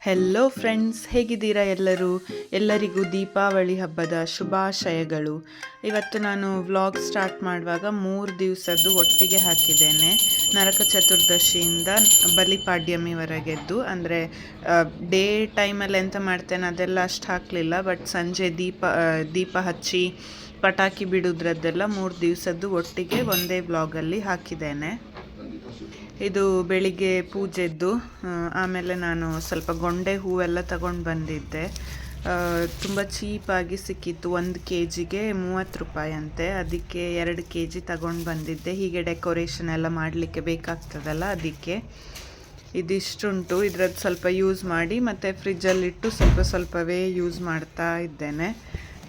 Hello friends, ಹೇಗಿದ್ದೀರಾ ಎಲ್ಲರಿಗೂ ದೀಪಾವಳಿ ಹಬ್ಬದ ಶುಭಾಶಯಗಳು. ಇವತ್ತು ನಾನು ವ್ಲಾಗ್ ಸ್ಟಾರ್ಟ್ ಮಾಡುವಾಗ 3 ದಿವಸದ್ದು ಒಟ್ಟಿಗೆ ಹಾಕಿದ್ದೇನೆ. ನರಕ ಚತುರ್ದಶಿಯಿಂದ ಬಲಿಪಾಡ್ಯಮಿವರೆಗೆದ್ದು. ಅಂದರೆ ಡೇ ಟೈಮಲ್ಲಿ ಎಂತ ಮಾಡ್ತೇನೆ ಅದೆಲ್ಲ ಅಷ್ಟು ಹಾಕಲಿಲ್ಲ, ಬಟ್ ಸಂಜೆ ದೀಪ ಹಚ್ಚಿ ಪಟಾಕಿ ಬಿಡೋದ್ರದ್ದೆಲ್ಲ 3 ದಿವಸದ್ದು ಒಟ್ಟಿಗೆ ಒಂದೇ ವ್ಲಾಗಲ್ಲಿ ಹಾಕಿದ್ದೇನೆ. ಇದು ಬೆಳಿಗ್ಗೆ ಪೂಜೆದ್ದು. ಆಮೇಲೆ ನಾನು ಸ್ವಲ್ಪ ಗೊಂಡೆ ಹೂವೆಲ್ಲ ತಗೊಂಡು ಬಂದಿದ್ದೆ. ತುಂಬ ಚೀಪಾಗಿ ಸಿಕ್ಕಿತ್ತು. 1 kgಗೆ 30 ರೂಪಾಯಿ ಅಂತೆ. ಅದಕ್ಕೆ 2 kg ತಗೊಂಡು ಬಂದಿದ್ದೆ. ಹೀಗೆ ಡೆಕೋರೇಷನ್ ಎಲ್ಲ ಮಾಡಲಿಕ್ಕೆ ಬೇಕಾಗ್ತದಲ್ಲ, ಅದಕ್ಕೆ ಇದಿಷ್ಟುಂಟು. ಇದ್ರದ್ದು ಸ್ವಲ್ಪ ಯೂಸ್ ಮಾಡಿ ಮತ್ತು ಫ್ರಿಜ್ಜಲ್ಲಿಟ್ಟು ಸ್ವಲ್ಪವೇ ಯೂಸ್ ಮಾಡ್ತಾ ಇದ್ದೇನೆ.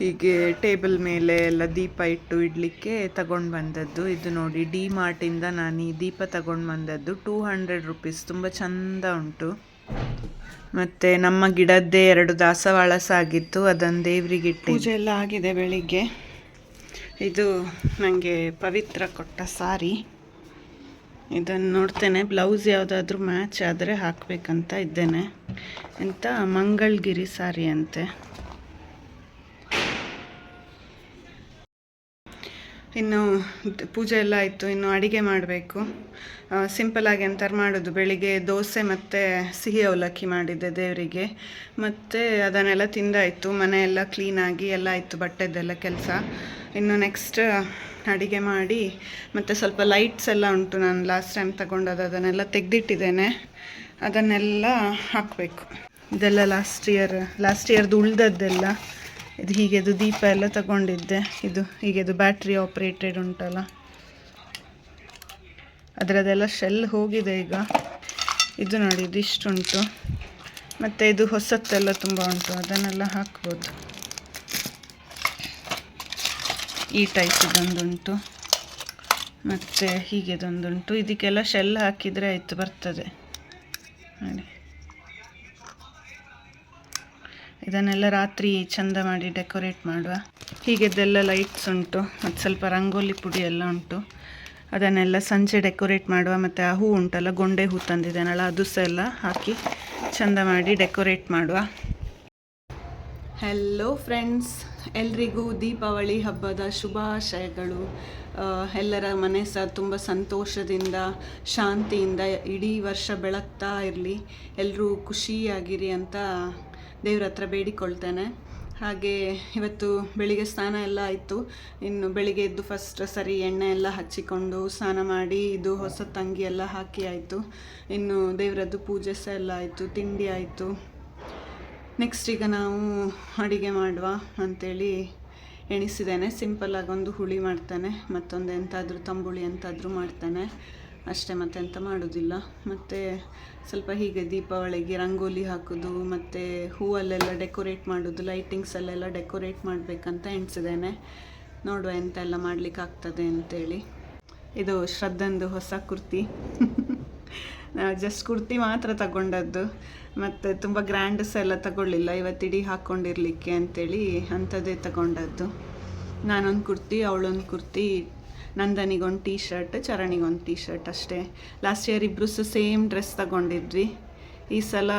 ಹೀಗೆ ಟೇಬಲ್ ಮೇಲೆ ಎಲ್ಲ ದೀಪ ಇಡಲಿಕ್ಕೆ ತಗೊಂಡು ಬಂದದ್ದು. ಇದು ನೋಡಿ, ಡಿ ಮಾರ್ಟಿಂದ ನಾನು ಈ ದೀಪ ತಗೊಂಡು ಬಂದದ್ದು. 200 ರೂಪೀಸ್. ತುಂಬ ಚಂದ ಉಂಟು. ಮತ್ತು ನಮ್ಮ ಗಿಡದ್ದೇ 2 ದಾಸವಾಳ ಸಾಗಿತ್ತು, ಅದನ್ನು ದೇವರಿಗೆ ಇಟ್ಟು ಪೂಜೆ ಎಲ್ಲ ಆಗಿದೆ ಬೆಳಿಗ್ಗೆ. ಇದು ನನಗೆ ಪವಿತ್ರ ಕೊಟ್ಟ ಸಾರಿ. ಇದನ್ನು ನೋಡ್ತೇನೆ, ಬ್ಲೌಸ್ ಯಾವುದಾದ್ರೂ ಮ್ಯಾಚ್ ಆದರೆ ಹಾಕಬೇಕಂತ ಇದ್ದೇನೆ. ಎಂತ ಮಂಗಳಗಿರಿ ಸಾರಿ ಅಂತೆ. ಇನ್ನು ಪೂಜೆ ಎಲ್ಲ ಆಯಿತು. ಇನ್ನು ಅಡುಗೆ ಮಾಡಬೇಕು. ಸಿಂಪಲಾಗಿ ಎಂಥರು ಮಾಡೋದು, ಬೆಳಿಗ್ಗೆ ದೋಸೆ ಮತ್ತು ಸಿಹಿ ಅವಲಕ್ಕಿ ಮಾಡಿದ್ದೆ ದೇವರಿಗೆ. ಮತ್ತು ಅದನ್ನೆಲ್ಲ ತಿಂದಾಯಿತು. ಮನೆಯೆಲ್ಲ ಕ್ಲೀನಾಗಿ ಎಲ್ಲ ಆಯಿತು, ಬಟ್ಟೆದ್ದೆಲ್ಲ ಕೆಲಸ. ಇನ್ನು ನೆಕ್ಸ್ಟ್ ಅಡುಗೆ ಮಾಡಿ ಮತ್ತು ಸ್ವಲ್ಪ ಲೈಟ್ಸ್ ಎಲ್ಲ ಉಂಟು. ನಾನು ಲಾಸ್ಟ್ ಟೈಮ್ ತಗೊಂಡದ್ದು ಅದನ್ನೆಲ್ಲ ತೆಗೆದಿಟ್ಟಿದ್ದೇನೆ. ಅದನ್ನೆಲ್ಲ ಹಾಕಬೇಕು. ಇದೆಲ್ಲ ಲಾಸ್ಟ್ ಇಯರ್ದು ಉಳ್ದದ್ದೆಲ್ಲ. ಇದು ಹೀಗೆದು ದೀಪ ಎಲ್ಲ ತಗೊಂಡಿದ್ದೆ. ಇದು ಹೀಗೆದು ಬ್ಯಾಟ್ರಿ ಆಪ್ರೇಟೆಡ್ ಉಂಟಲ್ಲ, ಅದರದೆಲ್ಲ ಶೆಲ್ ಹೋಗಿದೆ ಈಗ. ಇದು ನೋಡಿ, ಇದಿಷ್ಟುಂಟು. ಮತ್ತು ಇದು ಹೊಸತ್ತೆಲ್ಲ ತುಂಬ ಉಂಟು, ಅದನ್ನೆಲ್ಲ ಹಾಕ್ಬೋದು. ಈ ಟೈಪ್ ಇದೊಂದುಂಟು ಮತ್ತು ಹೀಗೆದೊಂದುಂಟು. ಇದಕ್ಕೆಲ್ಲ ಶೆಲ್ ಹಾಕಿದರೆ ಆಯಿತು, ಬರ್ತದೆ ನೋಡಿ. ಇದನ್ನೆಲ್ಲ ರಾತ್ರಿ ಚಂದ ಮಾಡಿ ಡೆಕೋರೇಟ್ ಮಾಡುವ. ಹೀಗೆದ್ದೆಲ್ಲ ಲೈಟ್ಸ್ ಉಂಟು ಮತ್ತು ಸ್ವಲ್ಪ ರಂಗೋಲಿ ಪುಡಿ ಎಲ್ಲ ಉಂಟು. ಅದನ್ನೆಲ್ಲ ಸಂಜೆ ಡೆಕೋರೇಟ್ ಮಾಡುವ. ಮತ್ತು ಆ ಹೂ ಉಂಟಲ್ಲ, ಗೊಂಡೆ ಹೂ ತಂದಿದ್ದೇನಲ್ಲ, ಅದು ಸಹ ಎಲ್ಲ ಹಾಕಿ ಚಂದ ಮಾಡಿ ಡೆಕೋರೇಟ್ ಮಾಡುವ. ಹೆಲೋ ಫ್ರೆಂಡ್ಸ್, ಎಲ್ರಿಗೂ ದೀಪಾವಳಿ ಹಬ್ಬದ ಶುಭಾಶಯಗಳು. ಎಲ್ಲರ ಮನೆ ಸಹ ತುಂಬ ಸಂತೋಷದಿಂದ ಶಾಂತಿಯಿಂದ ಇಡೀ ವರ್ಷ ಬೆಳಗ್ತಾ ಇರಲಿ. ಎಲ್ಲರೂ ಖುಷಿಯಾಗಿರಿ ಅಂತ ದೇವ್ರ ಹತ್ರ ಬೇಡಿಕೊಳ್ತೇನೆ. ಹಾಗೆ ಇವತ್ತು ಬೆಳಿಗ್ಗೆ ಸ್ನಾನ ಎಲ್ಲ ಆಯಿತು. ಇನ್ನು ಬೆಳಿಗ್ಗೆ ಎದ್ದು ಫಸ್ಟ್ ಸರಿ ಎಣ್ಣೆ ಎಲ್ಲ ಹಚ್ಚಿಕೊಂಡು ಸ್ನಾನ ಮಾಡಿ ಇದು ಹೊಸ ತಂಗಿ ಎಲ್ಲ ಹಾಕಿ ಆಯಿತು. ಇನ್ನು ದೇವರದ್ದು ಪೂಜೆ ಸಹ ಎಲ್ಲ ಆಯಿತು, ತಿಂಡಿ ಆಯಿತು. ನೆಕ್ಸ್ಟ್ ಈಗ ನಾವು ಅಡುಗೆ ಮಾಡುವ ಅಂಥೇಳಿ ಎಣಿಸಿದ್ದೇನೆ. ಸಿಂಪಲ್ಲಾಗಿ ಒಂದು ಹುಳಿ ಮಾಡ್ತಾನೆ, ಮತ್ತೊಂದು ಎಂತಾದರೂ ತಂಬುಳಿ ಎಂತಾದರೂ ಮಾಡ್ತಾನೆ ಅಷ್ಟೇ, ಮತ್ತೆಂತ ಮಾಡೋದಿಲ್ಲ. ಮತ್ತು ಸ್ವಲ್ಪ ಹೀಗೆ ದೀಪಾವಳಿಗೆ ರಂಗೋಲಿ ಹಾಕೋದು ಮತ್ತು ಹೂವಲ್ಲೆಲ್ಲ ಡೆಕೋರೇಟ್ ಮಾಡೋದು, ಲೈಟಿಂಗ್ಸಲ್ಲೆಲ್ಲ ಡೆಕೋರೇಟ್ ಮಾಡಬೇಕಂತ ಎಣಿಸಿದ್ದೇನೆ. ನೋಡುವ ಎಂತೆಲ್ಲ ಮಾಡಲಿಕ್ಕೆ ಆಗ್ತದೆ ಅಂತೇಳಿ. ಇದು ಶ್ರದ್ಧಂದು ಹೊಸ ಕುರ್ತಿ. ಜಸ್ಟ್ ಕುರ್ತಿ ಮಾತ್ರ ತಗೊಂಡದ್ದು, ಮತ್ತು ತುಂಬ ಗ್ರ್ಯಾಂಡ್ಸ್ ಎಲ್ಲ ತಗೊಳ್ಳಿಲ್ಲ. ಇವತ್ತಿಡೀ ಹಾಕ್ಕೊಂಡಿರಲಿಕ್ಕೆ ಅಂಥೇಳಿ ಅಂಥದ್ದೇ ತಗೊಂಡದ್ದು. ನಾನೊಂದು ಕುರ್ತಿ, ಅವಳೊಂದು ಕುರ್ತಿ, ನಂದನಿಗೊಂದು ಟೀ ಶರ್ಟ್, ಚರಣಿಗೊಂದು ಟೀ ಶರ್ಟ್ ಅಷ್ಟೇ. ಲಾಸ್ಟ್ ಇಯರ್ ಇಬ್ಬರು ಸಹ ಸೇಮ್ ಡ್ರೆಸ್ ತಗೊಂಡಿದ್ವಿ. ಈ ಸಲ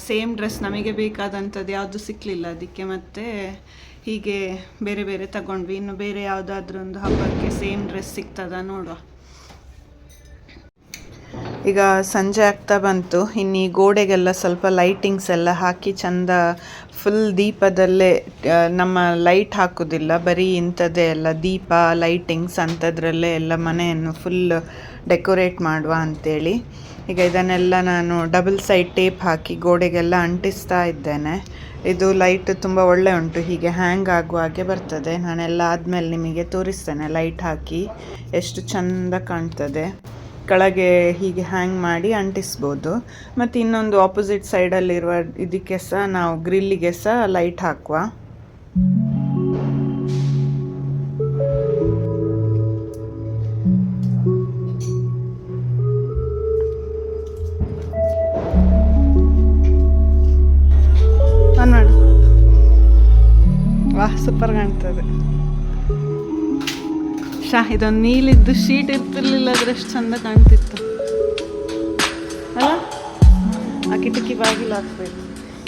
ಸೇಮ್ ಡ್ರೆಸ್ ನಮಗೆ ಬೇಕಾದಂಥದ್ದು ಯಾವುದು ಸಿಕ್ಕಲಿಲ್ಲ, ಅದಕ್ಕೆ ಮತ್ತೆ ಹೀಗೆ ಬೇರೆ ಬೇರೆ ತಗೊಂಡ್ವಿ. ಇನ್ನು ಬೇರೆ ಯಾವುದಾದ್ರೂ ಒಂದು ಹಬ್ಬಕ್ಕೆ ಸೇಮ್ ಡ್ರೆಸ್ ಸಿಗ್ತದ ನೋಡುವ. ಈಗ ಸಂಜೆ ಆಗ್ತಾ ಬಂತು. ಇನ್ನು ಈ ಗೋಡೆಗೆಲ್ಲ ಸ್ವಲ್ಪ ಲೈಟಿಂಗ್ಸ್ ಎಲ್ಲ ಹಾಕಿ ಚಂದ ಫುಲ್ ದೀಪದಲ್ಲೇ, ನಮ್ಮ ಲೈಟ್ ಹಾಕೋದಿಲ್ಲ, ಬರೀ ಇಂಥದ್ದೇ ಎಲ್ಲ ದೀಪ ಲೈಟಿಂಗ್ಸ್ ಅಂಥದ್ರಲ್ಲೇ ಎಲ್ಲ ಮನೆಯನ್ನು ಫುಲ್ ಡೆಕೋರೇಟ್ ಮಾಡುವ ಅಂಥೇಳಿ. ಈಗ ಇದನ್ನೆಲ್ಲ ನಾನು ಡಬಲ್ ಸೈಡ್ ಟೇಪ್ ಹಾಕಿ ಗೋಡೆಗೆಲ್ಲ ಅಂಟಿಸ್ತಾ ಇದ್ದೇನೆ. ಇದು ಲೈಟ್ ತುಂಬ ಒಳ್ಳೆ ಉಂಟು, ಹೀಗೆ ಹ್ಯಾಂಗ್ ಆಗುವ ಹಾಗೆ ಬರ್ತದೆ. ನಾನೆಲ್ಲ ಆದಮೇಲೆ ನಿಮಗೆ ತೋರಿಸ್ತೇನೆ ಲೈಟ್ ಹಾಕಿ ಎಷ್ಟು ಚಂದ ಕಾಣ್ತದೆ. ಕೆಳಗೆ ಹೀಗೆ ಹ್ಯಾಂಗ್ ಮಾಡಿ ಅಂಟಿಸ್ಬೋದು. ಮತ್ತು ಇನ್ನೊಂದು ಆಪೋಸಿಟ್ ಸೈಡಲ್ಲಿರುವ ಇದಕ್ಕೆ ಸಹ ನಾವು ಗ್ರಿಲ್ಲಿಗೆ ಸಹ ಲೈಟ್ ಹಾಕುವ. ವಾಹ್, ಸೂಪರ್ ಕಾಣ್ತದೆ. ಇದೊಂದು ನೀಲಿದ್ದು ಶೀಟ್ ಇರ್ತಿರ್ಲಿಲ್ಲ, ಆದರೆ ಎಷ್ಟು ಚಂದ ಕಾಣ್ತಿತ್ತು ಅಲ್ಲ. ಆ ಕಿಟಕಿ ಬಾಗಿಲು ಹಾಕ್ಬೇಕು.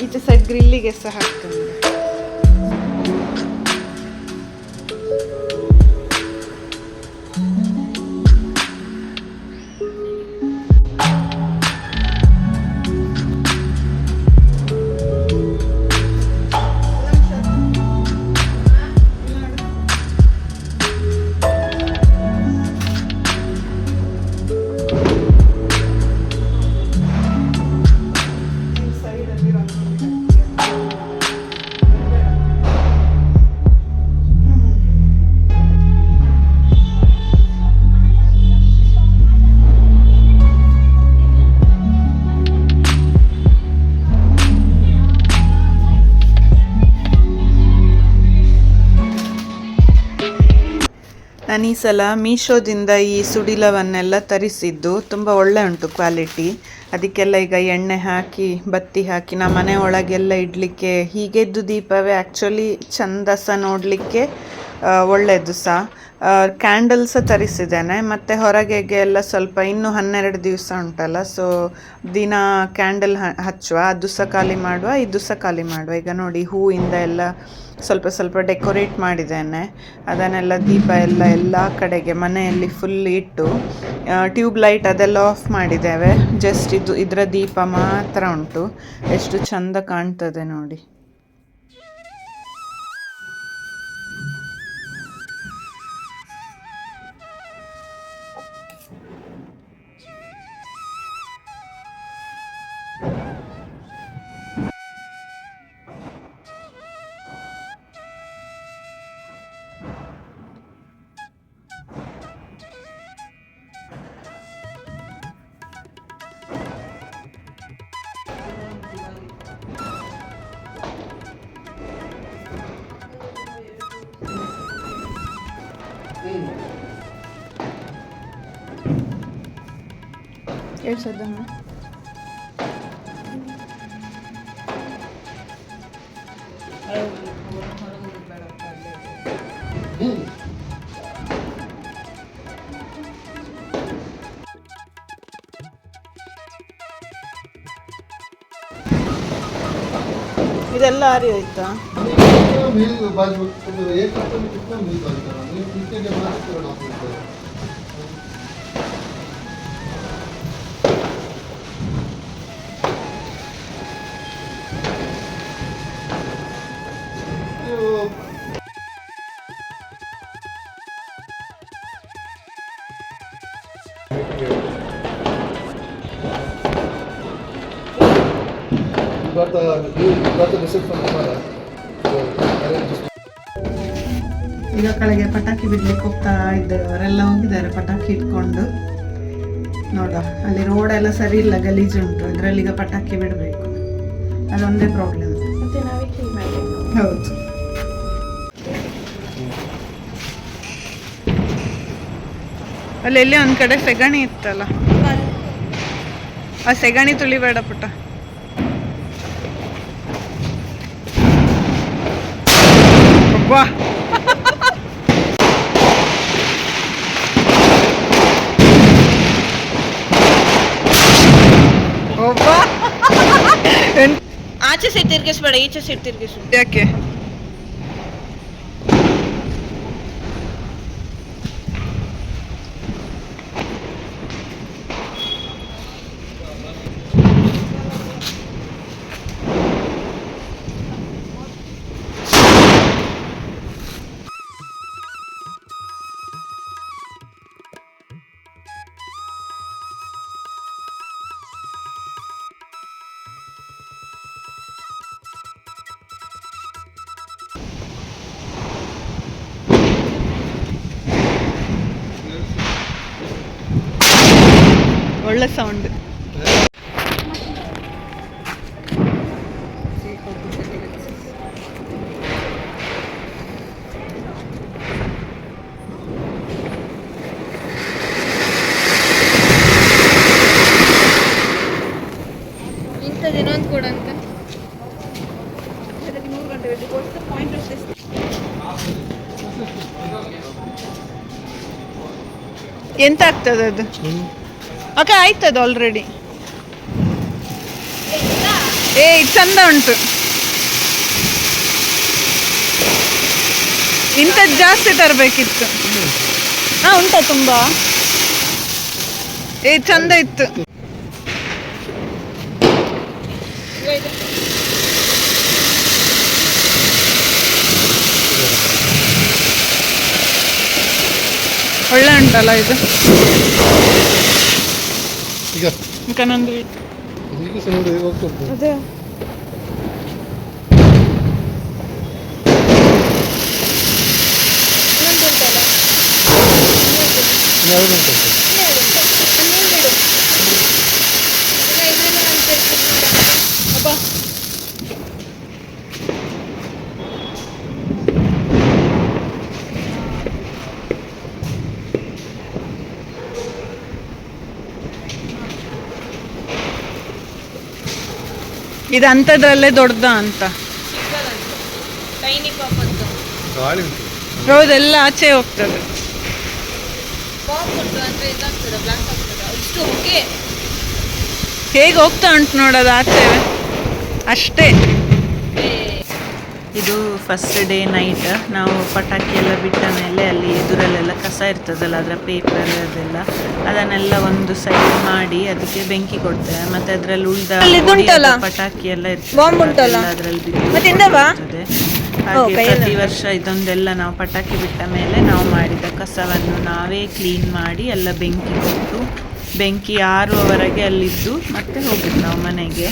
ಈಚೆ ಸೈಡ್ ಗ್ರಿಲ್ಲಿಗೆ ಸಹ ಹಾಕ್ತೇನೆ. ನಾನು ಈ ಸಲ ಮೀಶೋದಿಂದ ಈ ಸುಡಿಲವನ್ನೆಲ್ಲ ತರಿಸಿದ್ದು ತುಂಬ ಒಳ್ಳೆ ಉಂಟು ಕ್ವಾಲಿಟಿ. ಅದಕ್ಕೆಲ್ಲ ಈಗ ಎಣ್ಣೆ ಹಾಕಿ ಬತ್ತಿ ಹಾಕಿ ನಮ್ಮ ಮನೆ ಒಳಗೆಲ್ಲ ಇಡಲಿಕ್ಕೆ ಹೀಗೆದ್ದು ದೀಪವೇ ಆ್ಯಕ್ಚುಲಿ ಚಂದ ಸಹ ನೋಡಲಿಕ್ಕೆ ಒಳ್ಳೆಯದು ಸಹ. ಕ್ಯಾಂಡಲ್ ಸಹ ತರಿಸಿದ್ದೇನೆ. ಮತ್ತು ಹೊರಗೆಗೆ ಎಲ್ಲ ಸ್ವಲ್ಪ ಇನ್ನೂ 12 ದಿವಸ ಉಂಟಲ್ಲ, ಸೊ ದಿನ ಕ್ಯಾಂಡಲ್ ಹಚ್ಚುವ, ಅದು ಸಹ ಖಾಲಿ ಮಾಡುವ, ಇದು ಸಹ ಖಾಲಿ ಮಾಡುವ. ಈಗ ನೋಡಿ ಹೂವಿಂದ ಎಲ್ಲ ಸ್ವಲ್ಪ ಸ್ವಲ್ಪ ಡೆಕೋರೇಟ್ ಮಾಡಿದ್ದೇನೆ. ಅದನ್ನೆಲ್ಲ ದೀಪ ಎಲ್ಲ ಕಡೆಗೆ ಮನೆಯಲ್ಲಿ ಫುಲ್ ಇಟ್ಟು ಟ್ಯೂಬ್ ಲೈಟ್ ಅದೆಲ್ಲ ಆಫ್ ಮಾಡಿದ್ದೇವೆ. ಜಸ್ಟ್ ಇದರ ದೀಪ ಮಾತ್ರ ಉಂಟು. ಎಷ್ಟು ಚಂದ ಕಾಣ್ತದೆ ನೋಡಿ. ಇದೆಲ್ಲ ಆರಿ ಹೋಯ್ತಾ? ಈಗ ಕಳೆಗೆ ಪಟಾಕಿ ಬಿಡ್ಲಿಕ್ಕೆ ಹೋಗ್ತಾ ಇದ್ದೇವೆ. ಅವರೆಲ್ಲ ಹೋಗಿದ್ದಾರೆ ಪಟಾಕಿ ಇಟ್ಕೊಂಡು. ನೋಡ ಅಲ್ಲಿ ರೋಡ್ ಎಲ್ಲ ಸರಿ ಇಲ್ಲ, ಗಲೀಜು ಉಂಟು. ಇದರಲ್ಲಿ ಈಗ ಪಟಾಕಿ ಬಿಡಬೇಕು, ಅದೊಂದೇ ಪ್ರಾಬ್ಲಮ್. ಹೌದು. ಅಲ್ಲೆಲ್ಲಿ ಒಂದ್ ಕಡೆ ಸೆಗಣಿ ಇತ್ತಲ್ಲ, ಆ ಸೆಗಣಿ ತುಳಿಬೇಡ ಪುಟ್ಟ. ವಾ ಆಚೆ ಸೈಡ್ ತಿರ್ಗಿಸ್ಬೇಡ, ಈಚೆ ಸೈಡ್ ತಿರ್ಗಿಸು. ಯಾಕೆ? ಒಳ್ಳೆ ಸೌಂಡ್. ಇಂಥದ್ದೇನೊಂದು ಕೊಡ ಅಂತ ಎಂತ ಆಗ್ತದೆ ಅದು? ಓಕೆ ಆಯ್ತದ ಆಲ್ರೆಡಿ. ಏ ಚಂದ ಉಂಟು. ಇಂಥದ್ದು ಜಾಸ್ತಿ ತರಬೇಕಿತ್ತು. ಉಂಟಾ ತುಂಬಾ? ಏ ಚಂದ ಇತ್ತು. ಒಳ್ಳೆ ಉಂಟಲ್ಲ ಇದು. ಈಗ ನಂದು ಅದೇ ಇದು ಅಂಥದ್ರಲ್ಲೇ ದೊಡ್ಡದ ಅಂತ. ಹೌದೆಲ್ಲ ಆಚೆ ಹೋಗ್ತದೆ. ಹೇಗೆ ಹೋಗ್ತಾ ಉಂಟು ನೋಡೋದು ಆಚೆ ಅಷ್ಟೇ. ಇದು ಫಸ್ಟ್ ಡೇ ನೈಟ್. ನಾವು ಪಟಾಕಿ ಎಲ್ಲ ಬಿಟ್ಟ ಮೇಲೆ ಅಲ್ಲಿ ಎದುರಲ್ಲೆಲ್ಲ ಕಸ ಇರ್ತದಲ್ಲ, ಅದರ ಪೇಪರ್ ಅದೆಲ್ಲ, ಅದನ್ನೆಲ್ಲ ಒಂದು ಸೈಡ್ ಮಾಡಿ ಅದಕ್ಕೆ ಬೆಂಕಿ ಕೊಡ್ತೇವೆ. ಮತ್ತೆ ಅದರಲ್ಲಿ ಉಳಿದ ಪಟಾಕಿ ಎಲ್ಲ ಇರ್ತದೆ ಅದರಲ್ಲಿ ಬಿದ್ದು. ಹಾಗೆ ಪ್ರತಿ ವರ್ಷ ಇದೊಂದೆಲ್ಲ ನಾವು ಪಟಾಕಿ ಬಿಟ್ಟ ಮೇಲೆ ನಾವು ಮಾಡಿದ ಕಸವನ್ನು ನಾವೇ ಕ್ಲೀನ್ ಮಾಡಿ ಎಲ್ಲ ಬೆಂಕಿ ಕೊಟ್ಟು, ಬೆಂಕಿ ಆರುವವರೆಗೆ ಅಲ್ಲಿದ್ದು ಮತ್ತೆ ಹೋಗಿದ್ದು ನಾವು ಮನೆಗೆ.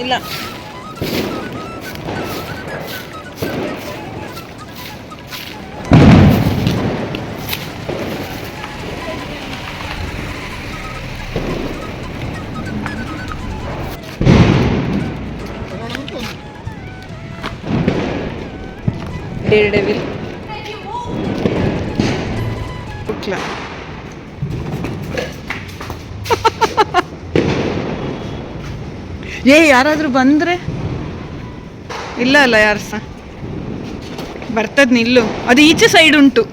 ಇಲ್ಲ ಡೇರ್ಡೆವಿಲ್ ಏ ಯಾರಾದ್ರೂ ಬಂದ್ರೆ ಇಲ್ಲ ಅಲ್ಲ, ಯಾರು ಸಹ ಬರ್ತದ್ ನಿಲ್ಲು. ಅದು ಈಚೆ ಸೈಡ್ ಉಂಟು,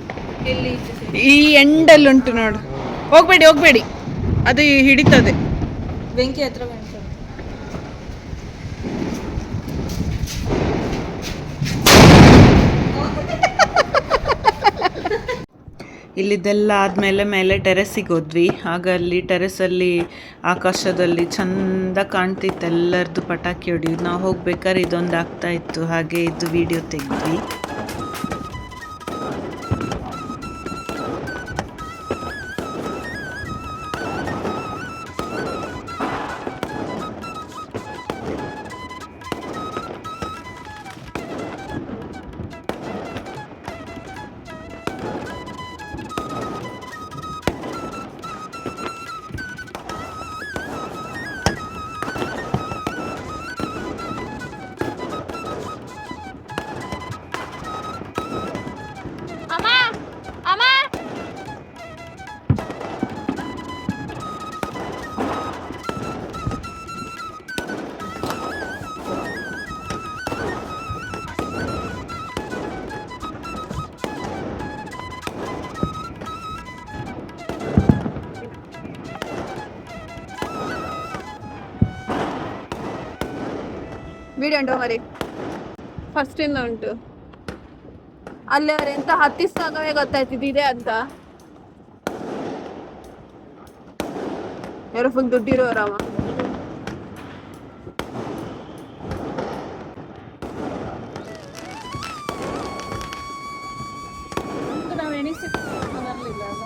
ಈ ಎಂಡಲ್ಲಿ ಉಂಟು ನೋಡು. ಹೋಗ್ಬೇಡಿ ಹೋಗ್ಬೇಡಿ, ಅದು ಹಿಡಿತದೆ ಬೆಂಕಿ ಹತ್ರ. ಇಲ್ಲಿದ್ದೆಲ್ಲ ಆದಮೇಲೆ ಮೇಲೆ ಟೆರೆಸ್ಸಿಗೆ ಹೋದ್ವಿ. ಆಗ ಅಲ್ಲಿ ಟೆರೆಸಲ್ಲಿ ಆಕಾಶದಲ್ಲಿ ಚಂದ ಕಾಣ್ತಿತ್ತು ಎಲ್ಲರದ್ದು ಪಟಾಕಿ ಹೊಡಿಯೋದು. ನಾವು ಹೋಗ್ಬೇಕಾದ್ರೆ ಇದೊಂದು ಆಗ್ತಾ ಇತ್ತು, ಹಾಗೆ ಇದು ವಿಡಿಯೋ ತೆಗೆದ್ವಿ. ವಿಡಿಯೋ ಉಂಟು ಮರಿ, ಫಸ್ಟ್ ಇಂದ ಉಂಟು. ಅಲ್ಲಿ ಅವರೆಂತ ಹತ್ತಿಸಾಗವೇ ಗೊತ್ತಾಯ್ತಿದೆ ಅಂತ. ಯಾರೋ ಫುಲ್ ದುಡ್ಡಿರೋರವ. ನಾವು ಎಣಿಸಿ ಬರಲಿಲ್ಲ ಅಲ್ಲ.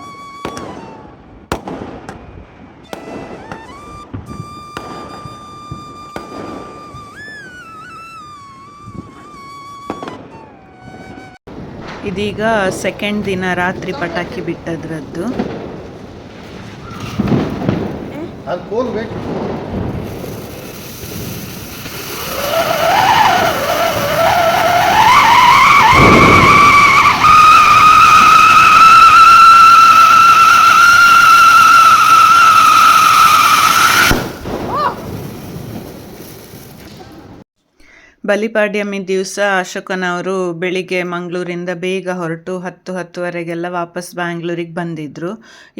ಇದೀಗ ಸೆಕೆಂಡ್ ದಿನ ರಾತ್ರಿ ಪಟಾಕಿ ಬಿಟ್ಟದ್ರದ್ದು. ಬಲಿಪಾಡ್ಯಮಿ ದಿವಸ ಅಶೋಕನವರು ಬೆಳಿಗ್ಗೆ ಮಂಗಳೂರಿಂದ ಬೇಗ ಹೊರಟು 10-10:30 ವಾಪಸ್ ಬ್ಯಾಂಗ್ಳೂರಿಗೆ ಬಂದಿದ್ರು.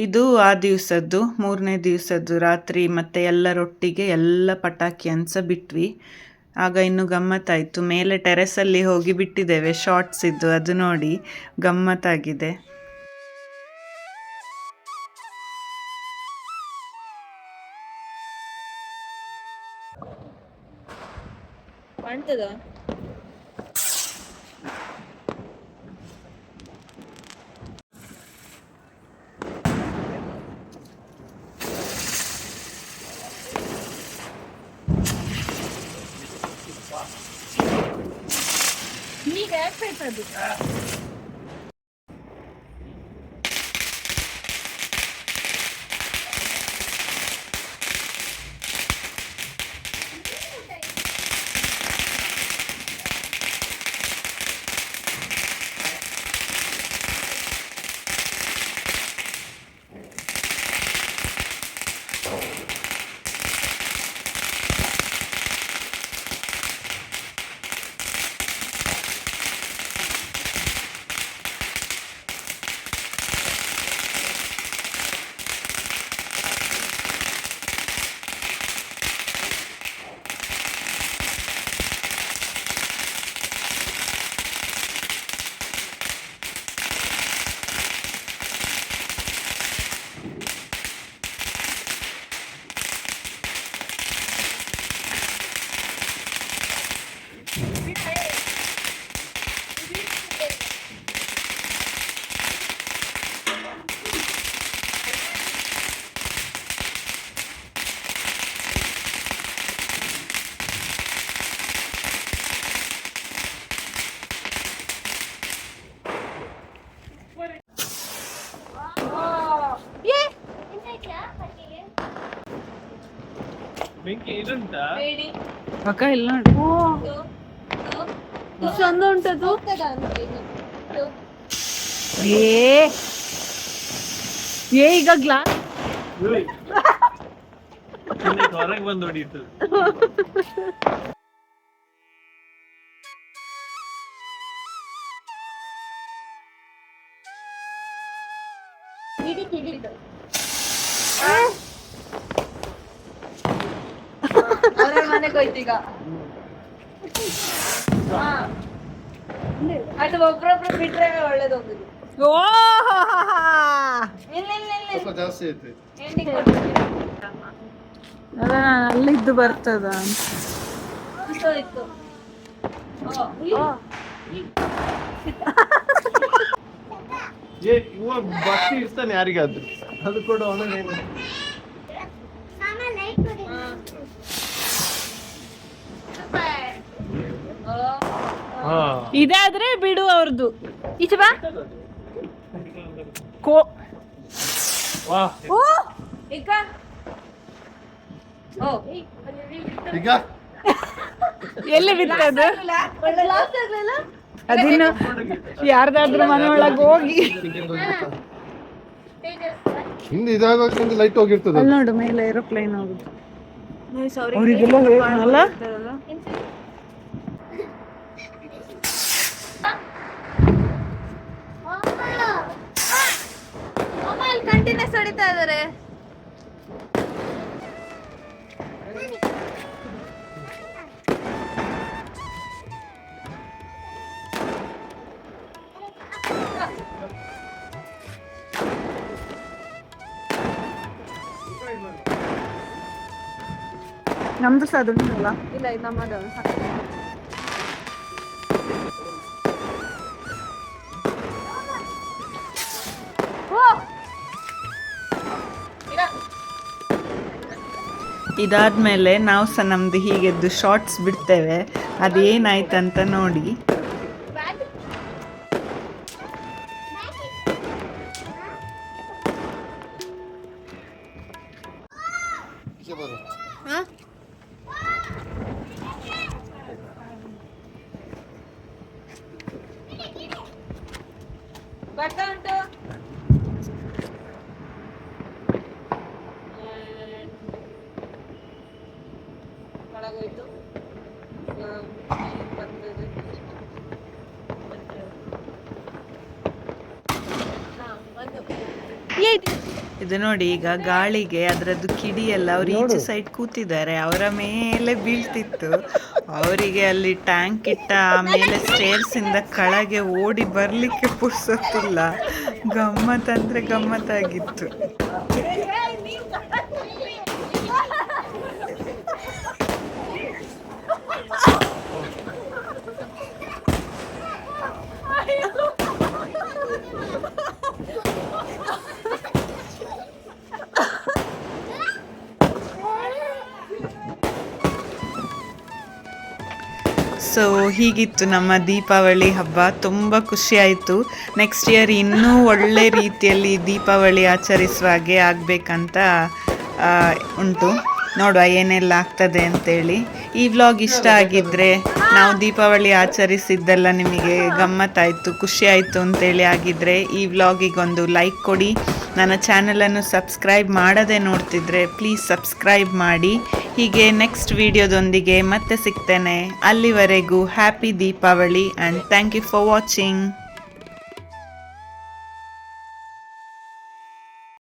ಇದು ಆ ದಿವಸದ್ದು 3ನೇ ದಿವಸದ್ದು ರಾತ್ರಿ. ಮತ್ತು ಎಲ್ಲರೊಟ್ಟಿಗೆ ಎಲ್ಲ ಪಟಾಕಿಯನ್ನು ಸಹ ಬಿಟ್ವಿ. ಆಗ ಇನ್ನೂ ಗಮ್ಮತ್ತಾಯಿತು. ಮೇಲೆ ಟೆರೆಸಲ್ಲಿ ಹೋಗಿ ಬಿಟ್ಟಿದ್ದೇವೆ ಶಾರ್ಟ್ಸ್ ಇದ್ದು, ಅದು ನೋಡಿ ಗಮ್ಮತ್ತಾಗಿದೆ. ಕಾಣ್ತದ ಈಗ ಯಾಕೆ ಬೇಕಾದ್ರು ಅಕ್ಕ ಇಲ್ಲ ನೋಡಿ. ಚಂದ ಉಂಟದು. ಈಗ ಗ್ಲಾಸ್ ಹೊರಗೆ ಬಂದು ಹೊಡೀತು. ಮನೆಗೆ ಹೋಯ್ತೀಗ ಅದು ಒಬ್ರೊಬ್ರು ಬಿಟ್ರೆ ಒಳ್ಳೇದು ಹೋಗುದು. ಜಾಸ್ತಿ ಐತೆ. ಅಲ್ಲಿದ್ದು ಬರ್ತದ ಇವ ಭಕ್ತಿ ಇರ್ತಾನೆ ಯಾರಿಗಾದ್ರು, ಅದು ಕೂಡ ಅವನೇ. ಇದಾದ್ರೆ ಬಿಡು ಅವ್ರದ್ದು. ಈಚೆ ಬಾ. ಈಗ ಎಲ್ಲಿ ಬಿತ್ತದು? ಅದಿನ್ನು ಯಾರ್ದಾದ್ರೂ ಮನೆ ಒಳಗೆ ಹೋಗಿ ಹಿಂದೆ ಇದಾಗಕ್ಕೆ ಲೈಟ್ ಹೋಗಿರ್ತದೆ. ಅಲ್ಲಿ ನೋಡು ಮೇಲೆ ಏರೋಪ್ಲೇನ್ ಹೋಗುದು. ಅವರಿಗೆಲ್ಲ ಅಲ್ಲ ಕಂಟಿನ್ಯೂಸ್ ಹೊಡಿತಾ ಇದಾರೆ. ನಮ್ದು ಸಹ ಅದು ಇಲ್ಲ. ಇಲ್ಲ ಇದು ನಮ್ಮದು. ಇದಾದ್ಮೇಲೆ ನಾವು ಸಹ ನಮ್ದು ಹೀಗೆದ್ದು ಶಾರ್ಟ್ಸ್ ಬಿಡ್ತೇವೆ. ಅದೇನಾಯ್ತಂತ ನೋಡಿ. ಒಳಗೋಯ್ತು. ಇದು ನೋಡಿ, ಈಗ ಗಾಳಿಗೆ ಅದರದ್ದು ಕಿಡಿ ಎಲ್ಲ ಅವ್ರು ಈಚೆ ಸೈಡ್ ಕೂತಿದ್ದಾರೆ, ಅವರ ಮೇಲೆ ಬೀಳ್ತಿತ್ತು. ಅವರಿಗೆ ಅಲ್ಲಿ ಟ್ಯಾಂಕ್ ಇಟ್ಟ ಆಮೇಲೆ ಸ್ಟೇರ್ಸ್ ಇಂದ ಕೆಳಗೆ ಓಡಿ ಬರ್ಲಿಕ್ಕೆ ಪುರ್ಸೊತ್ತಿಲ್ಲ. ಗಮ್ಮತ್ತಂದ್ರೆ ಗಮ್ಮತ್ತಾಗಿತ್ತು. ಸೊ ಹೀಗಿತ್ತು ನಮ್ಮ ದೀಪಾವಳಿ ಹಬ್ಬ. ತುಂಬ ಖುಷಿ ಆಯಿತು. ನೆಕ್ಸ್ಟ್ ಇಯರ್ ಇನ್ನೂ ಒಳ್ಳೆ ರೀತಿಯಲ್ಲಿ ದೀಪಾವಳಿ ಆಚರಿಸುವ ಹಾಗೆ ಆಗಬೇಕಂತ ಉಂಟು. ನೋಡುವ ಏನೆಲ್ಲ ಆಗ್ತದೆ ಅಂತೇಳಿ. ಈ ವ್ಲಾಗ್ ಇಷ್ಟ ಆಗಿದ್ದರೆ, ನಾವು ದೀಪಾವಳಿ ಆಚರಿಸಿದ್ದೆಲ್ಲ ನಿಮಗೆ ಗಮ್ಮತ್ತಾಯಿತು, ಖುಷಿ ಆಯಿತು ಅಂತೇಳಿ ಆಗಿದ್ದರೆ ಈ ವ್ಲಾಗಿಗೊಂದು ಲೈಕ್ ಕೊಡಿ. ನನ್ನ ಚಾನಲನ್ನು ಸಬ್ಸ್ಕ್ರೈಬ್ ಮಾಡದೆ ನೋಡ್ತಿದ್ರೆ ಪ್ಲೀಸ್ ಸಬ್ಸ್ಕ್ರೈಬ್ ಮಾಡಿ. ಹೀಗೆ ನೆಕ್ಸ್ಟ್ ವಿಡಿಯೋದೊಂದಿಗೆ ಮತ್ತೆ ಸಿಗ್ತೇನೆ. ಅಲ್ಲಿವರೆಗೂ happy Deepavali and thank you for watching.